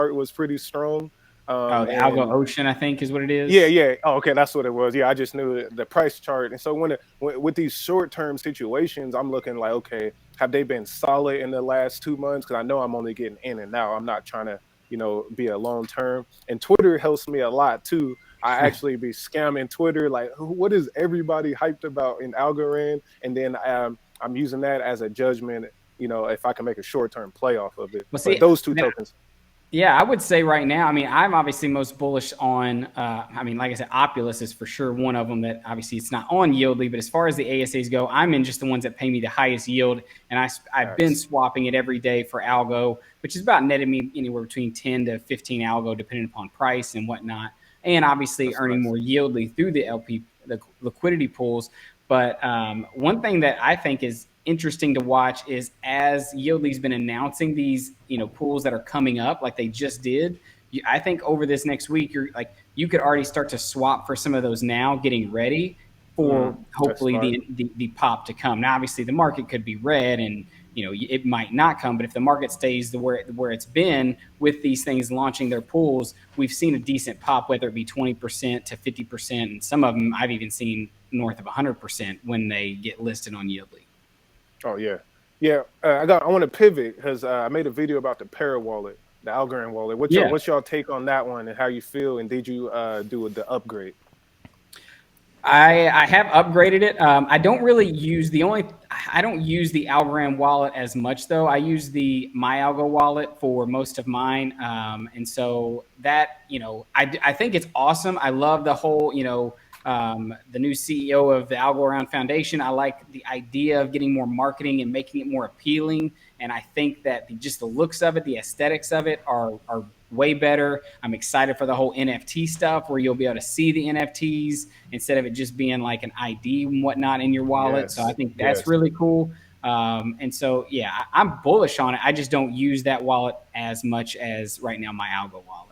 chart was pretty strong. Oh, the Algo And Ocean, I think, is what it yeah, is. yeah. Oh, okay, that's what it was. Yeah, I just knew the price chart. And so with these short term situations, I'm looking like, okay, have they been solid in the last 2 months? Because I know I'm only getting in and out. I'm not trying to, be a long term. And Twitter helps me a lot too. I actually be scamming Twitter, like, what is everybody hyped about in Algorand? And then I'm using that as a judgment, if I can make a short term play off of it. Well, But see, those two tokens, yeah, I would say right now, I mean, I'm obviously most bullish on, I mean, like I said, Opulus is for sure one of them that obviously it's not on Yieldly, but as far as the ASAs go, I'm in just the ones that pay me the highest yield. And I've been facts. swapping it every day for Algo, which is about netting me anywhere between 10 to 15 Algo, depending upon price and whatnot. And obviously That's earning nice. more Yieldly through the liquidity pools. But one thing that I think is interesting to watch is as Yieldly's been announcing these, pools that are coming up, like they just did. I think over this next week, you could already start to swap for some of those now, getting ready for That's hopefully smart. the pop to come. Now, obviously, the market could be red, and it might not come. But if the market stays where it's been with these things launching their pools, we've seen a decent pop, whether it be 20% to 50%, and some of them I've even seen north of 100% when they get listed on Yieldly. Oh yeah, yeah. I want to pivot because I made a video about the Para wallet, the Algorand wallet. Yeah, What's y'all take on that one and how you feel? And did you do the upgrade? I have upgraded it. I don't really use I don't use the Algorand wallet as much though. I use the MyAlgo wallet for most of mine, and so that I think it's awesome. I love the whole the new CEO of the Algorand Foundation. I like the idea of getting more marketing and making it more appealing. And I think that just the looks of it, the aesthetics of it are way better. I'm excited for the whole NFT stuff where you'll be able to see the NFTs instead of it just being like an ID and whatnot in your wallet. So I Yes, think that's yes. really cool. And so, yeah, I'm bullish on it. I just don't use that wallet as much as right now my Algo wallet.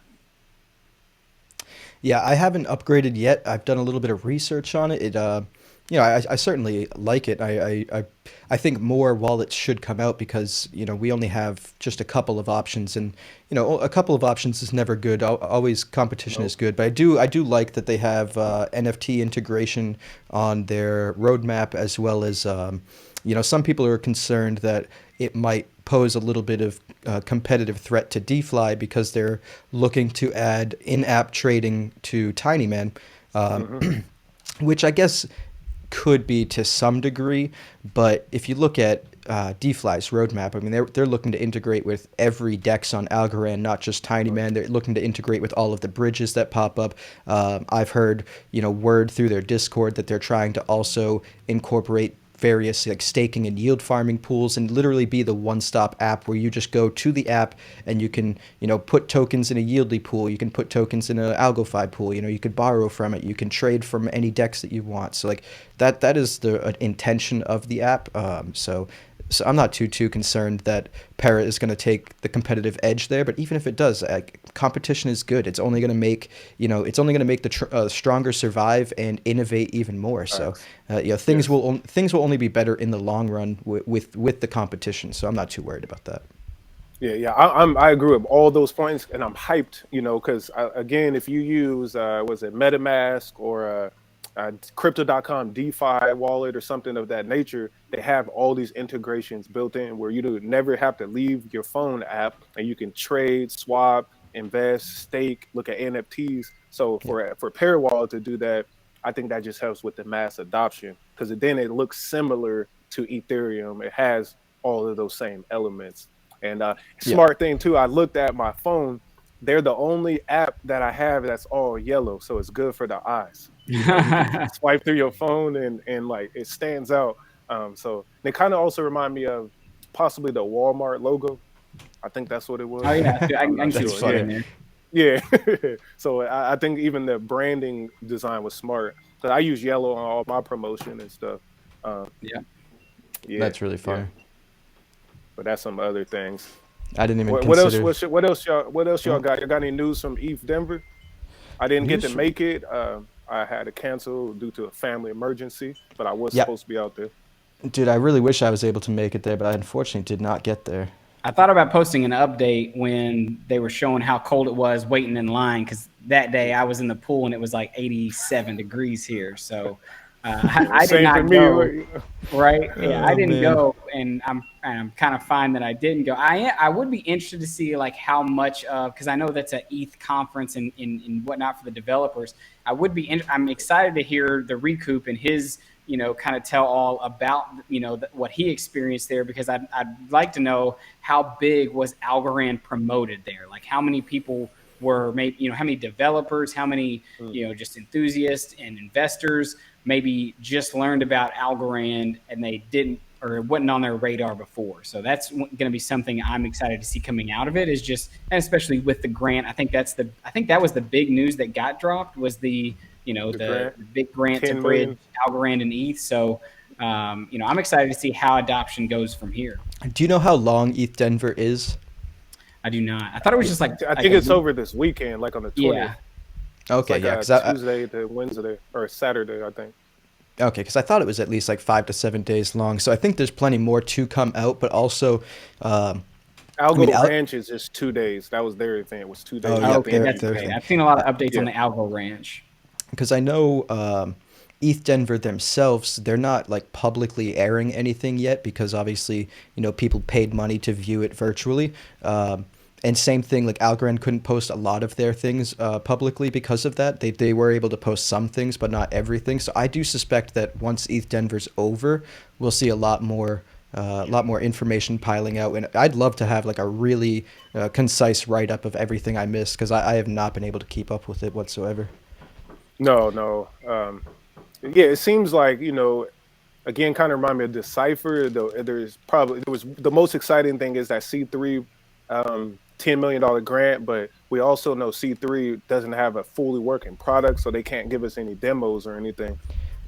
Yeah, I haven't upgraded yet. I've done a little bit of research on it. I certainly like it. I think more wallets should come out because we only have just a couple of options, and a couple of options is never good. Always competition is Nope. good, but I do like that they have NFT integration on their roadmap as well as some people are concerned that it might pose a little bit of competitive threat to DeFi because they're looking to add in-app trading to Tinyman, Hmm. which I guess could be to some degree. But if you look at DeFi's roadmap, I mean, they're looking to integrate with every DEX on Algorand, not just Tinyman. They're looking to integrate with all of the bridges that pop up. I've heard word through their Discord that they're trying to also incorporate various like staking and yield farming pools and literally be the one-stop app where you just go to the app and you can put tokens in a Yieldly pool, you can put tokens in an AlgoFi pool, you could borrow from it, you can trade from any DEX that you want. So like that is the intention of the app. So I'm not too concerned that Para is going to take the competitive edge there. But even if it does, competition is good. It's only going to make the stronger survive and innovate even more. So Facts. things Yes. things will only be better in the long run with the competition. So I'm not too worried about that. Yeah, yeah. I agree with all those points, and I'm hyped. Because again, if you use was it MetaMask or Crypto.com DeFi wallet or something of that nature, they have all these integrations built in where you do never have to leave your phone app, and you can trade, swap, invest, stake, look at NFTs. So Yeah. for Pair Wallet to do that, I think that just helps with the mass adoption because then it looks similar to Ethereum. It has all of those same elements. And Yeah. smart thing too, I looked at my phone. They're the only app that I have that's all yellow, so it's good for the eyes. You can swipe through your phone and like it stands out. So they kind of also remind me of possibly the Walmart logo. I think that's what it Oh was. yeah, I I'm can, I not can see That's what sure. you're Yeah, funny. saying there. yeah. So I think even the branding design was smart because I use yellow on all my promotion and stuff. Um, Yeah. yeah, That's really yeah. funny. But that's some other things. I didn't even What else? consider. What else y'all Oh, got? You got any news from ETH Denver? I didn't get to news. make it. I had to cancel due to a family emergency, but I was Yep. supposed to be out there. Dude, I really wish I was able to make it there, but I unfortunately did not get there. I thought about posting an update when they were showing how cold it was waiting in line, because that day I was in the pool and it was like 87 degrees here. So I did Same for not me. go. Right? Yeah, I Oh didn't man. go, and I'm kind of fine that I didn't go. I would be interested to see like how much of, because I know that's an ETH conference and in whatnot for the developers. I'm excited to hear the Recoup and his kind of tell all about what he experienced there, because I'd like to know how big was Algorand promoted there, like how many people were, maybe how many developers, how many just enthusiasts and investors maybe just learned about Algorand and they didn't, or it wasn't on their radar before. So that's going to be something I'm excited to see coming out of it, is just, and especially with the grant. I think that was the big news that got dropped, was the grant, the big grant to 10 bridge million. Algorand and ETH. So I'm excited to see how adoption goes from here. Do you know how long ETH Denver is? I do not. I thought it was just I like think a it's week. over this weekend, like on the 20th. Yeah. It's Okay, like yeah, a because I Tuesday to Wednesday or Saturday, I think. okay, because I thought it was at least like 5 to 7 days long. So I think there's plenty more to come out, but also, I mean, Algo Ranch is just 2 days. That was their thing. It was two oh days yeah, at the Okay, end of their that's each their day. great. thing. I've seen a lot of updates on Yeah. the Algo Ranch. Because I know ETH Denver themselves, they're not like publicly airing anything yet because obviously, people paid money to view it virtually. And same thing, like Algorand couldn't post a lot of their things publicly because of that. They were able to post some things, but not everything. So I do suspect that once ETH Denver's over, we'll see a lot more information piling out. And I'd love to have like a really concise write up of everything I missed, because I have not been able to keep up with it whatsoever. No, no. Yeah, it seems like, again, kind of remind me of Decipher. Though there was the most exciting thing is that C3 $10 million grant, but we also know C3 doesn't have a fully working product, so they can't give us any demos or anything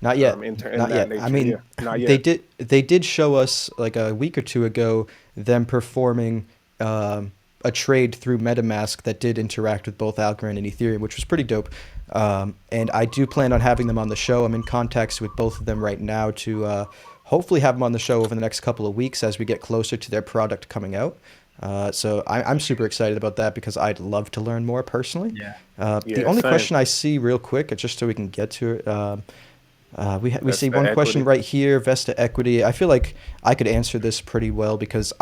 Not yet. in Not that yet. I nature. Yeah, mean, not they yet. did show us like a week or two ago them performing a trade through MetaMask that did interact with both Algorand and Ethereum, which was pretty dope. And I do plan on having them on the show. I'm in contacts with both of them right now to hopefully have them on the show over the next couple of weeks as we get closer to their product coming out. So I'm super excited about that because I'd love to learn more personally. Yeah. The Yeah, only same. question I see real quick, just so we can get to it, we That's see the one question equity. right here, Vesta Equity. I feel like I could answer this pretty well because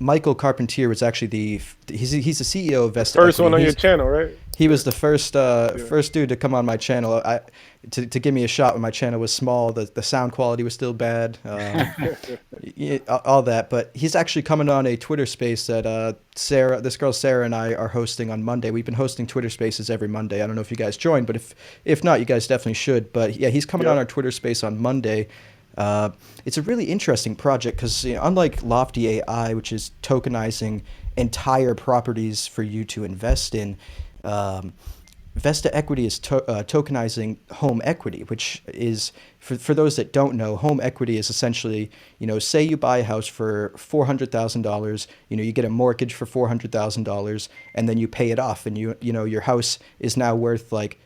Michael Carpentier was actually he's the CEO of Vesta First Equity. one on your He's channel, right? he was the first Yeah. first dude to come on my channel. To give me a shot when my channel was small. The sound quality was still bad. All that, but he's actually coming on a Twitter space that this girl Sarah and I are hosting on Monday. We've been hosting Twitter spaces every Monday. I don't know if you guys joined, but if not, you guys definitely should. But yeah, he's coming on Yep. our Twitter space on Monday. It's a really interesting project because unlike Lofty AI, which is tokenizing entire properties for you to invest in, Vesta Equity is tokenizing home equity, which is, for those that don't know, home equity is essentially, say you buy a house for $400,000, you get a mortgage for $400,000, and then you pay it off, and your house is now worth like,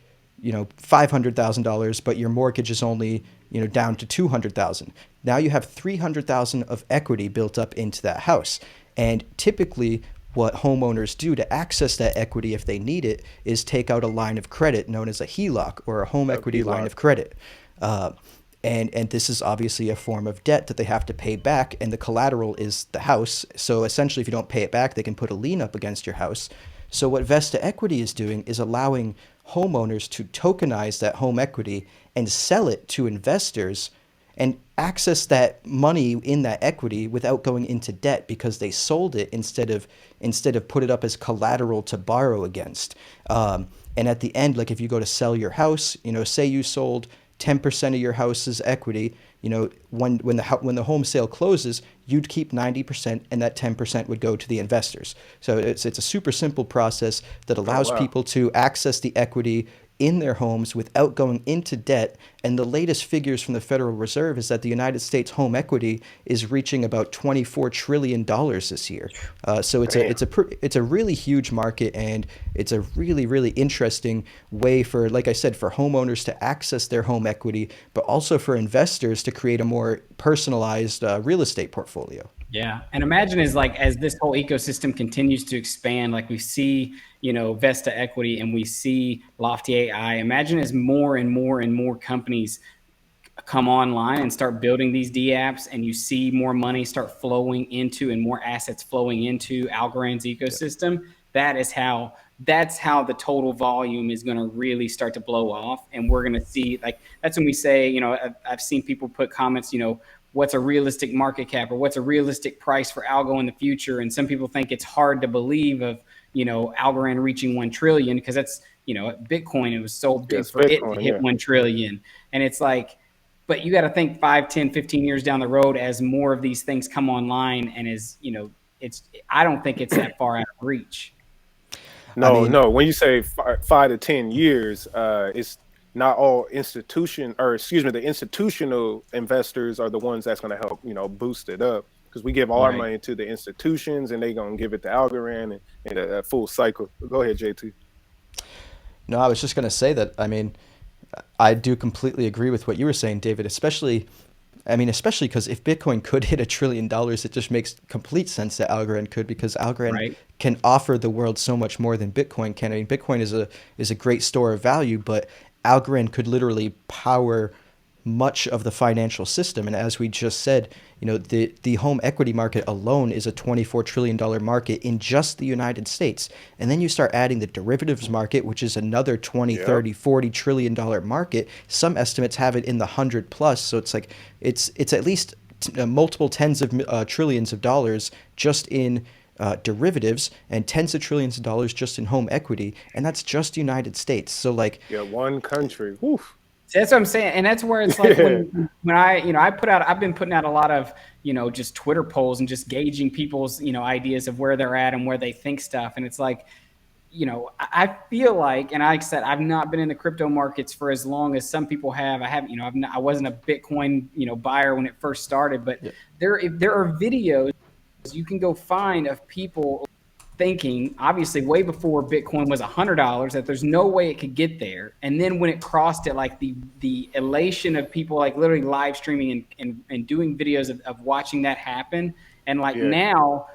$500,000, but your mortgage is only, down to $200,000. Now you have $300,000 of equity built up into that house, and typically what homeowners do to access that equity if they need it is take out a line of credit known as a HELOC, or a home equity line HELOC. of credit. And this is obviously a form of debt that they have to pay back, and the collateral is the house. So essentially, if you don't pay it back, they can put a lien up against your house. So what Vesta Equity is doing is allowing homeowners to tokenize that home equity and sell it to investors and access that money in that equity without going into debt because they sold it instead of put it up as collateral to borrow against. And at the end, like if you go to sell your house, say you sold 10% of your house's equity, when the home sale closes, you'd keep 90%, and that 10% would go to the investors. So it's a super simple process that Oh allows wow. people to access the equity in their homes without going into debt. And the latest figures from the Federal Reserve is that the United States home equity is reaching about $24 trillion this year. So Damn. it's a really huge market, and it's a really, really interesting way for, like I said, for homeowners to access their home equity, but also for investors to create a more personalized real estate portfolio. Yeah. And imagine as this whole ecosystem continues to expand, like we see, Vesta Equity and we see Lofty AI, imagine as more and more and more companies come online and start building these D apps, and you see more money start flowing into and more assets flowing into Algorand's ecosystem. That's how the total volume is going to really start to blow off, and we're going to see, like, that's when we say, I've seen people put comments, what's a realistic market cap or what's a realistic price for Algo in the future, and some people think it's hard to believe of Algorand reaching 1 trillion because that's Bitcoin, it was so big Yes, for it to Bitcoin. hit Yeah. 1 trillion. And it's like, but you got to think 5, 10, 15 years down the road as more of these things come online, and I don't think it's that far out of reach. I No, mean, no. When you say 5 to 10 years, it's not all institution, or excuse me, the institutional investors are the ones that's going to help, boost it up, because we give all our Right. money to the institutions, and they going to give it to Algorand, and a full cycle. Go ahead, JT. no, I was just going to say that, I mean, I do completely agree with what you were saying, David, especially because if Bitcoin could hit $1 trillion, it just makes complete sense that Algorand could, because Algorand Right. can offer the world so much more than Bitcoin can. I mean, Bitcoin is a great store of value, but Algorand could literally power much of the financial system. And as we just said, the home equity market alone is a $24 trillion market in just the United States. And then you start adding the derivatives market, which is another 20, Yep. 30, $40 trillion market. Some estimates have it in the 100 plus. So it's like, it's at least multiple tens of trillions of dollars just in derivatives, and tens of trillions of dollars just in home equity. And that's just United States. So like, Yeah, one country. Whew. That's what I'm saying, and that's where it's like Yeah. when I've been putting out a lot of just Twitter polls and just gauging people's ideas of where they're at and where they think stuff, and it's like, I feel like, and like I said, I've not been in the crypto markets for as long as some people have. I haven't, I wasn't a Bitcoin buyer when it first started, but yeah, there are videos you can go find of people thinking, obviously way before Bitcoin was $100, that there's no way it could get there. And then when it crossed it, like the elation of people like literally live streaming and doing videos of watching that happen. And like Yeah. now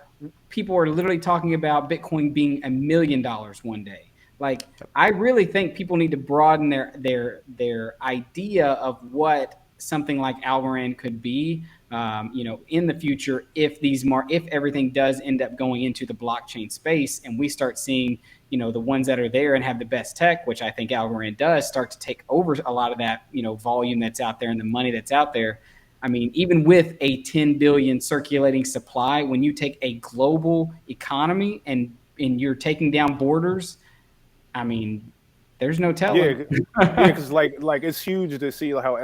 people are literally talking about Bitcoin being $1 million one day. Like, I really think people need to broaden their idea of what something like Algorand could be, in the future, if everything does end up going into the blockchain space, and we start seeing, the ones that are there and have the best tech, which I think Algorand does, start to take over a lot of that, volume that's out there and the money that's out there. I mean, even with a 10 billion circulating supply, when you take a global economy and you're taking down borders, I mean, there's no telling. Yeah, yeah, because like it's huge to see how